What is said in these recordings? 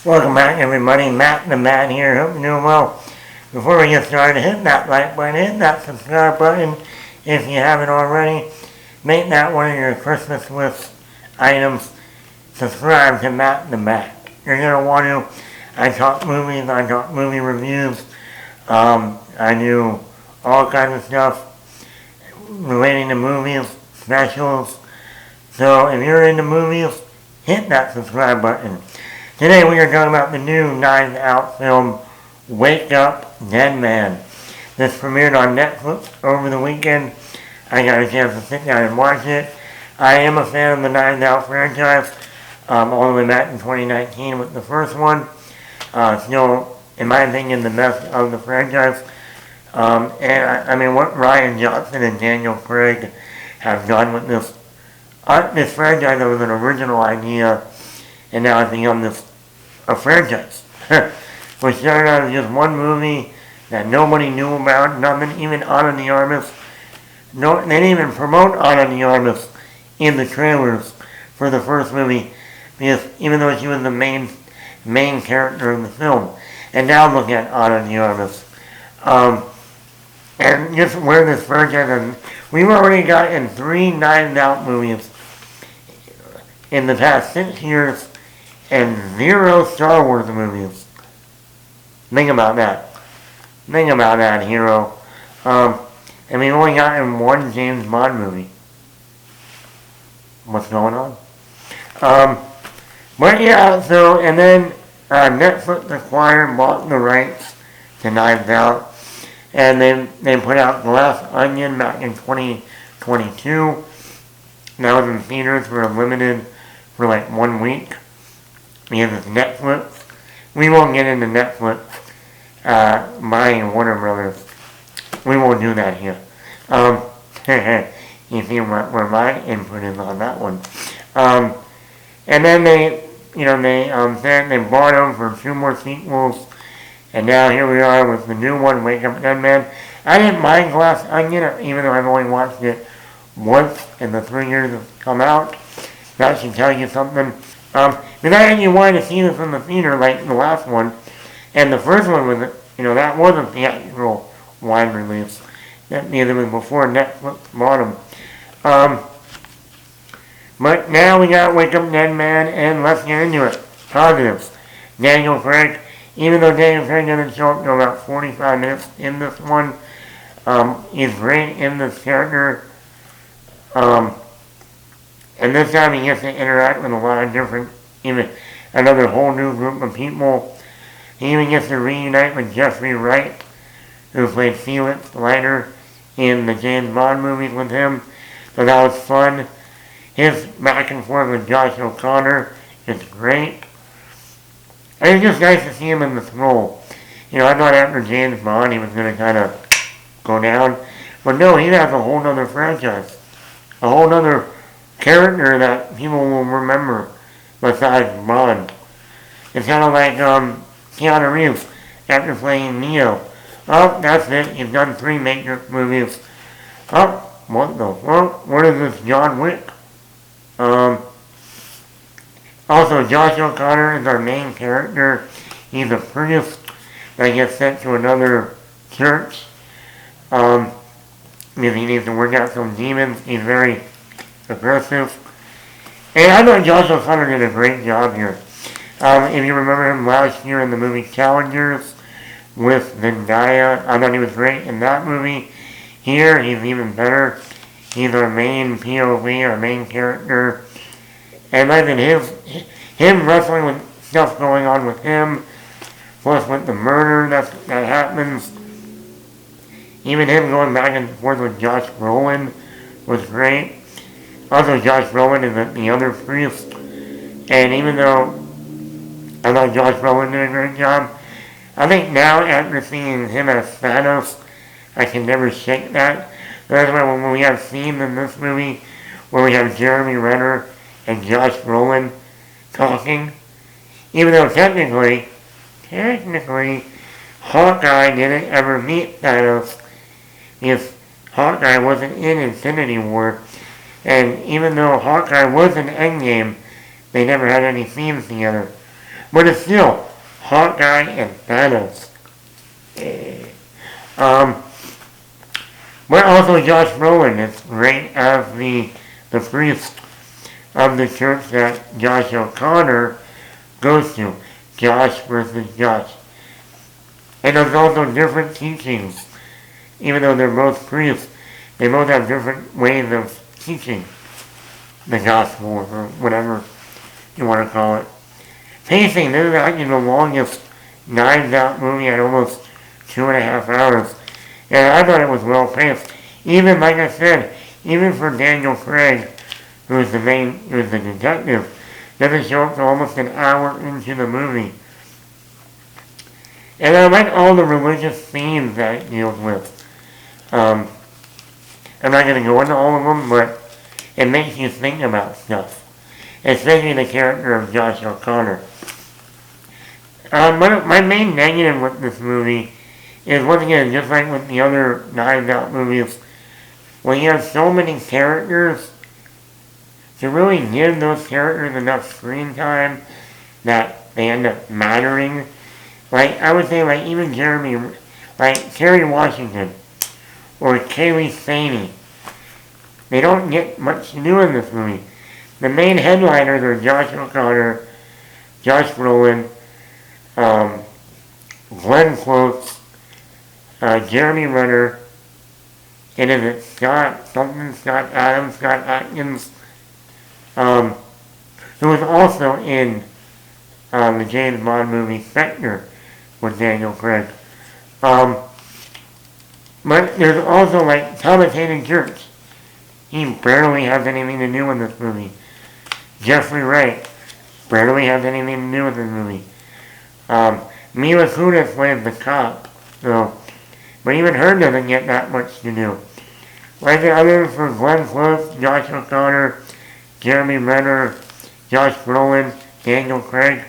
Welcome back, everybody. Matt the Man here. Hope you're doing well. Before we get started, hit that like button, hit that subscribe button if you haven't already. Make that one of your Christmas list items. Subscribe to Matt the Man. You're going to want to. I talk movies, I talk movie reviews. I do all kinds of stuff relating to movies, specials. So if you're into movies, hit that subscribe button. Today we are talking about the new Knives Out film, Wake Up Dead Man. This premiered on Netflix over the weekend. I got a chance to sit down and watch it. I am a fan of the Knives Out franchise, all the way back in 2019 with the first one. Still, in my opinion, the best of the franchise. I mean, what Rian Johnson and Daniel Craig have done with this franchise that was an original idea, and now it's become a franchise. Which started out as just one movie that nobody knew about, nothing, even Ana de Armas. No, they didn't even promote Ana de Armas in the trailers for the first movie, because even though she was the main character in the film. And now look at Ana de Armas. And just where this franchise is, we've already gotten 3 Knives Out movies in the past 6 years, and 0 Star Wars movies. Think about that. Think about that, hero. And we've only gotten 1 James Bond movie. What's going on? But yeah, so, and then Netflix acquired, bought the rights to Knives Out, and they put out Glass Onion back in 2022. That was in theaters for like 1 week. Because it's Netflix. We won't get into Netflix buying Warner Brothers. We won't do that here. You see where my input is on that one. And then they said they bought them for 2 more sequels. And now here we are with the new one, Wake Up Dead Man. I didn't mind Glass Onion, even though I've only watched it once in the 3 years it's come out. That should tell you something. Because I didn't want to see this in the theater like the last one. And the first one was, that was a theatrical wide release. That means it was before Netflix bought them. But now we got Wake Up Dead Man, and let's get into it. Positives. Daniel Craig, even though Daniel Craig doesn't show up until about 45 minutes in this one, he's great in this character. And this time he gets to interact with a lot of different, even another whole new group of people. He even gets to reunite with Jeffrey Wright, who played Felix Leiter in the James Bond movies with him. So that was fun. His back and forth with Josh O'Connor is great. And it's just nice to see him in this role. I thought after James Bond he was going to kind of go down. But no, he has a whole other franchise. A whole other character that people will remember besides Bond. It's kind of like Keanu Reeves after playing Neo. Oh, that's it. He's done 3 Matrix movies. Oh, what the fuck? What is this John Wick? Also, Josh O'Connor is our main character. He's a priest that gets sent to another church. Because he needs to work out some demons. He's very aggressive. And I thought Josh O'Connor did a great job here. If you remember him last year in the movie Challengers with Zendaya, I thought he was great in that movie. Here, he's even better. He's our main POV, our main character. And I think him wrestling with stuff going on with him, plus with the murder that happens, even him going back and forth with Josh Brolin was great. Also, Josh Brolin is the other priest. And even though I thought Josh Brolin did a great job, I think now after seeing him as Thanos, I can never shake that. That's why when we have scenes in this movie where we have Jeremy Renner and Josh Brolin talking, even though technically, Hawkeye didn't ever meet Thanos because Hawkeye wasn't in Infinity War. And even though Hawkeye was in Endgame, they never had any scenes together. But it's still Hawkeye and Thanos. Um, but also Josh Brolin is great as the priest of the church that Josh O'Connor goes to. Josh versus Josh. And there's also different teachings. Even though they're both priests, they both have different ways of teaching the gospel or whatever you want to call it. Pacing, this is actually the longest Knives Out movie at almost 2.5 hours. And I thought it was well paced. Even, like I said, even for Daniel Craig, who's the detective, doesn't show up to almost an hour into the movie. And I like all the religious themes that it deals with. I'm not going to go into all of them, but it makes you think about stuff. Especially the character of Josh O'Connor. My main negative with this movie is, once again, just like with the other Knives Out movies, when you have so many characters, to really give those characters enough screen time that they end up mattering. Like, I would say, like, even Kerry Washington, or Kaylee Faney, they don't get much to do in this movie. The main headliners are Josh O'Connor, Josh Brolin, Glenn Close, Jeremy Renner, and is it Scott Atkins, who was also in the James Bond movie Spectre with Daniel Craig. But there's also like Thomas Hayden Church. He barely has anything to do with this movie. Jeffrey Wright barely has anything to do with this movie. Mila Kunis plays the cop, so, but even her doesn't get that much to do. Like the others for Glenn Close, Josh O'Connor, Jeremy Renner, Josh Brolin, Daniel Craig,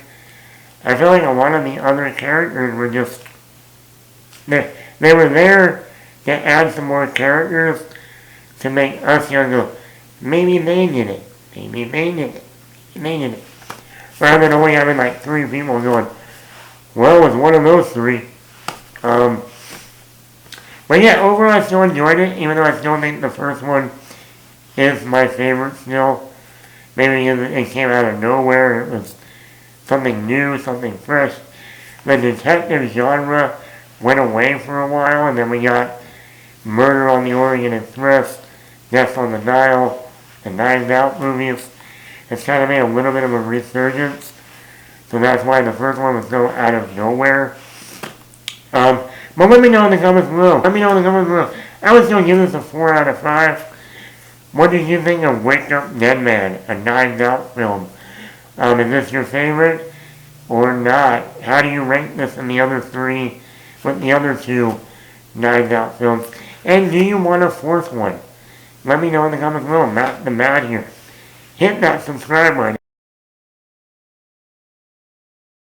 I feel like a lot of the other characters were just, they were there to add some more characters to make us go, maybe they did it, maybe they did it, they did it. Rather than only having like 3 people going, well, it was one of those 3. But yeah, overall I still enjoyed it, even though I still think the first one is my favorite still. Maybe it came out of nowhere, it was something new, something fresh. The detective genre went away for a while, and then we got Murder on the Orient Express, Death on the Nile, the Knives Out movies. It's kind of made a little bit of a resurgence. So that's why the first one was so out of nowhere. But let me know in the comments below. I would still give this a 4 out of 5. What did you think of Wake Up Dead Man, a Knives Out film? Is this your favorite or not? How do you rank this in the other 3 with the other 2 Knives Out films? And do you want a 4th one? Let me know in the comments below. Matt the Mad here. Hit that subscribe button.